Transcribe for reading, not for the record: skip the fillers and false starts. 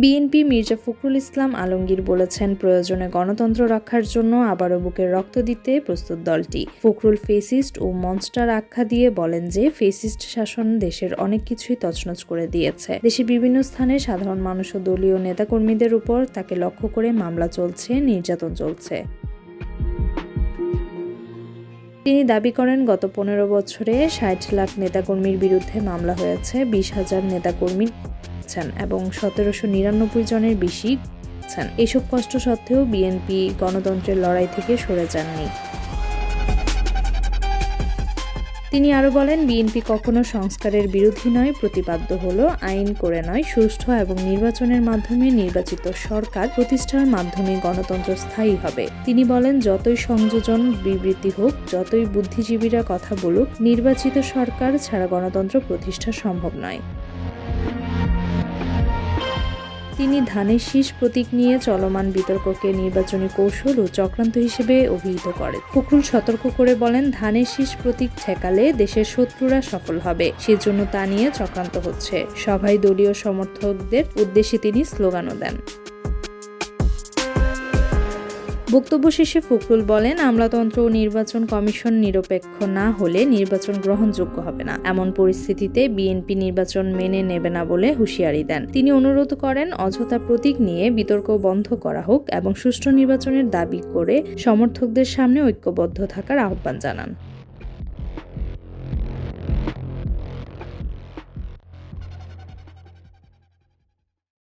BNP Mirza Fakhrul Islam Alamgir বলেছেন, প্রয়োজনে গণতন্ত্র রক্ষার জন্য আবারও বুকের রক্ত দিতে প্রস্তুত দলটি। ফখরুল ফেসিস্ট ও মনস্টার আখ্যা দিয়ে বলেন যে, ফেসিস্ট শাসন দেশের অনেক কিছুই তছনছ করে দিয়েছে। দেশের বিভিন্ন স্থানে সাধারণ মানুষ ও দলীয় নেতাকর্মীদের উপর তাকে লক্ষ্য করে মামলা চলছে, নির্যাতন চলছে। তিনি দাবি করেন, গত 15 বছরে 60 লাখ নেতাকর্মীর বিরুদ্ধে মামলা হয়েছে, 20,000 নেতাকর্মী এবং 1799 জনের বেশি। এসব কষ্ট সত্ত্বেও বিএনপি গণতন্ত্রের লড়াই থেকে সরে যাননি। তিনি আরও বলেন, বিএনপি কখনো সংস্কারের বিরোধী নয়, প্রতিপাদ্য হলো আইন করে নয়, সুষ্ঠু এবং নির্বাচনের মাধ্যমে নির্বাচিত সরকার প্রতিষ্ঠার মাধ্যমে গণতন্ত্র স্থায়ী হবে। তিনি বলেন, যতই সংযোজন বিবৃতি হোক, যতই বুদ্ধিজীবীরা কথা বলুক, নির্বাচিত সরকার ছাড়া গণতন্ত্র প্রতিষ্ঠা সম্ভব নয়। তিনি ধানের শীষ প্রতীক নিয়ে চলমান বিতর্ককে নির্বাচনী কৌশল ও চক্রান্ত হিসেবে অভিহিত করেন। ফখরুল সতর্ক করে বলেন, ধানের শীষ প্রতীক ঠেকালে দেশের শত্রুরা সফল হবে, সেজন্য তা নিয়ে চক্রান্ত হচ্ছে। সভায় দলীয় সমর্থকদের উদ্দেশ্যে তিনি স্লোগানও দেন। বক্তব্য শেষে ফখরুল বলেন, আমলাতন্ত্র ও নির্বাচন কমিশন নিরপেক্ষ না হলে নির্বাচন গ্রহণযোগ্য হবে না। এমন পরিস্থিতিতে বিএনপি নির্বাচন মেনে নেবে না বলে হুঁশিয়ারি দেন। তিনি অনুরোধ করেন, অযথা প্রতীক নিয়ে বিতর্ক বন্ধ করা হোক এবং সুষ্ঠু নির্বাচনের দাবি করে সমর্থকদের সামনে ঐক্যবদ্ধ থাকার আহ্বান জানান।